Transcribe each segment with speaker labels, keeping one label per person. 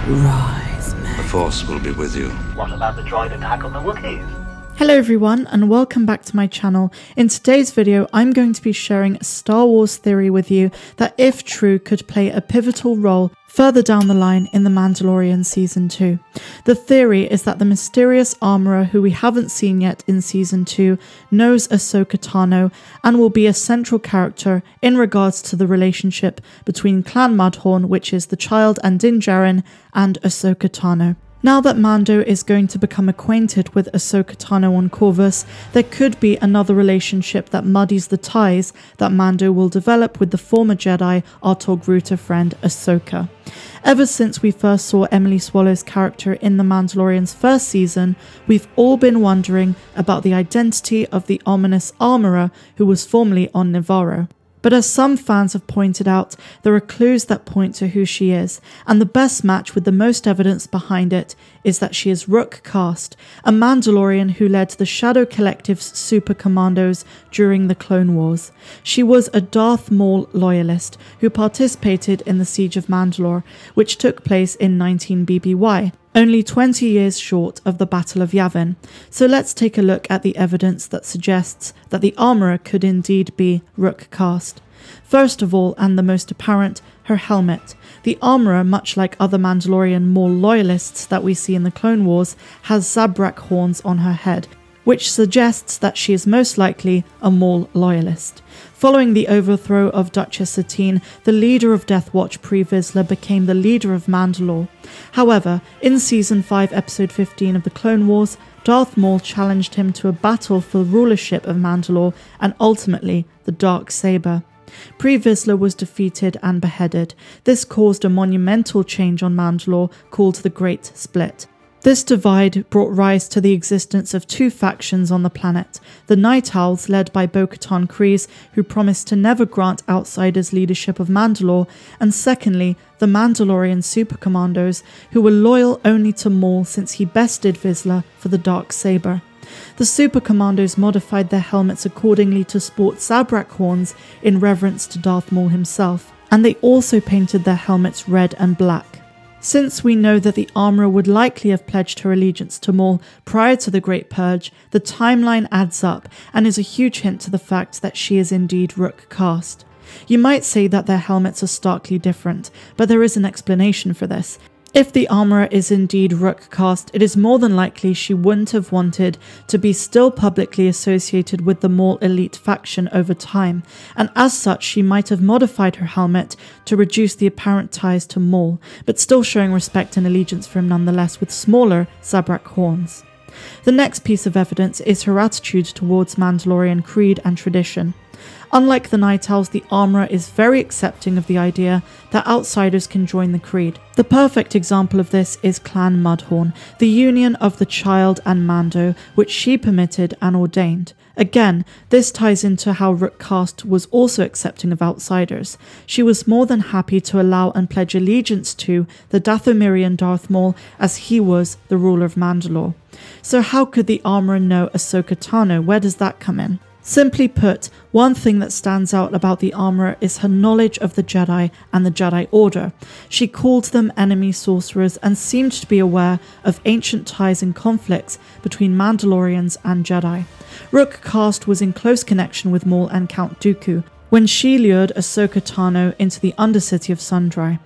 Speaker 1: Rise, man.
Speaker 2: The Force will be with you.
Speaker 3: What about the droid attack on the Wookiees?
Speaker 4: Hello everyone and welcome back to my channel. In today's video I'm going to be sharing a Star Wars theory with you that, if true, could play a pivotal role further down the line in The Mandalorian Season 2. The theory is that the mysterious armourer who we haven't seen yet in Season 2 knows Ahsoka Tano and will be a central character in regards to the relationship between Clan Mudhorn, which is the child and Din Djarin, and Ahsoka Tano. Now that Mando is going to become acquainted with Ahsoka Tano on Corvus, there could be another relationship that muddies the ties that Mando will develop with the former Jedi our Togruta friend Ahsoka. Ever since we first saw Emily Swallow's character in The Mandalorian's first season, we've all been wondering about the identity of the ominous armourer who was formerly on Nevarro. But as some fans have pointed out, there are clues that point to who she is, and the best match with the most evidence behind it is that she is Rook Kast, a Mandalorian who led the Shadow Collective's super commandos during the Clone Wars. She was a Darth Maul loyalist who participated in the Siege of Mandalore, which took place in 19 BBY. Only 20 years short of the Battle of Yavin. So let's take a look at the evidence that suggests that the armourer could indeed be Rook Kast. First of all, and the most apparent, her helmet. The armourer, much like other Mandalorian Maul loyalists that we see in the Clone Wars, has Zabrak horns on her head, which suggests that she is most likely a Maul loyalist. Following the overthrow of Duchess Satine, the leader of Death Watch Pre Vizsla became the leader of Mandalore. However, in Season 5 Episode 15 of the Clone Wars, Darth Maul challenged him to a battle for the rulership of Mandalore and ultimately the Dark Saber. Pre Vizsla was defeated and beheaded. This caused a monumental change on Mandalore called the Great Split. This divide brought rise to the existence of two factions on the planet, the Night Owls led by Bo-Katan Kryze, who promised to never grant outsiders leadership of Mandalore, and secondly, the Mandalorian Super Commandos, who were loyal only to Maul since he bested Vizsla for the Dark Saber. The Super Commandos modified their helmets accordingly to sport Zabrak horns in reverence to Darth Maul himself, and they also painted their helmets red and black. Since we know that the armourer would likely have pledged her allegiance to Maul prior to the Great Purge, the timeline adds up and is a huge hint to the fact that she is indeed Rook Kast. You might say that their helmets are starkly different, but there is an explanation for this. If the armourer is indeed Rook Kast, it is more than likely she wouldn't have wanted to be still publicly associated with the Maul elite faction over time, and as such she might have modified her helmet to reduce the apparent ties to Maul, but still showing respect and allegiance for him nonetheless with smaller Zabrak horns. The next piece of evidence is her attitude towards Mandalorian creed and tradition. Unlike the Night Owls, the armourer is very accepting of the idea that outsiders can join the creed. The perfect example of this is Clan Mudhorn, the union of the child and Mando, which she permitted and ordained. Again, this ties into how Rook Kast was also accepting of outsiders. She was more than happy to allow and pledge allegiance to the Dathomirian Darth Maul as he was the ruler of Mandalore. So how could the armourer know Ahsoka Tano? Where does that come in? Simply put, one thing that stands out about the armourer is her knowledge of the Jedi and the Jedi Order. She called them enemy sorcerers and seemed to be aware of ancient ties and conflicts between Mandalorians and Jedi. Rook Kast was in close connection with Maul and Count Dooku when she lured Ahsoka Tano into the Undercity of Sundry.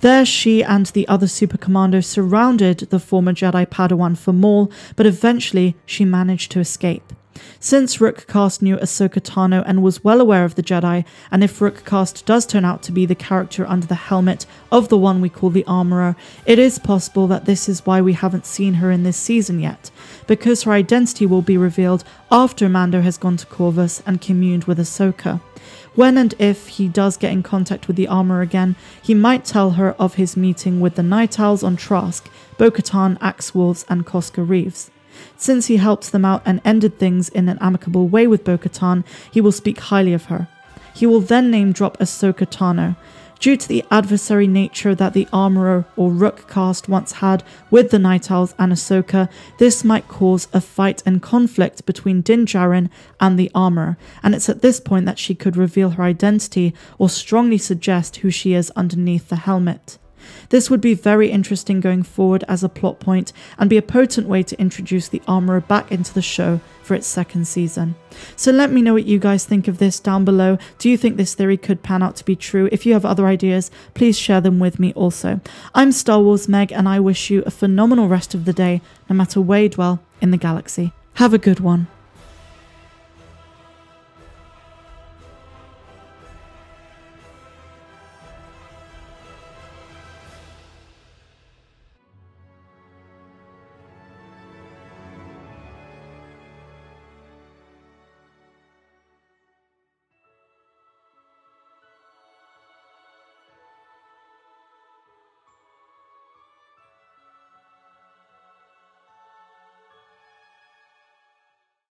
Speaker 4: There she and the other Super Commandos surrounded the former Jedi Padawan for Maul, but eventually she managed to escape. Since Rook Kast knew Ahsoka Tano and was well aware of the Jedi, and if Rook Kast does turn out to be the character under the helmet of the one we call the Armourer, it is possible that this is why we haven't seen her in this season yet, because her identity will be revealed after Mando has gone to Corvus and communed with Ahsoka. When and if he does get in contact with the Armourer again, he might tell her of his meeting with the Night Owls on Trask, Bo-Katan, Axe Wolves and Koska Reeves. Since he helped them out and ended things in an amicable way with Bo-Katan, he will speak highly of her. He will then name drop Ahsoka Tano. Due to the adversary nature that the Armourer or Rook Kast once had with the Night Owls and Ahsoka, this might cause a fight and conflict between Din Djarin and the Armourer, and it's at this point that she could reveal her identity or strongly suggest who she is underneath the helmet. This would be very interesting going forward as a plot point and be a potent way to introduce the Armorer back into the show for its second season. So let me know what you guys think of this down below. Do you think this theory could pan out to be true? If you have other ideas, please share them with me also. I'm Star Wars Meg, and I wish you a phenomenal rest of the day, no matter where you dwell in the galaxy. Have a good one.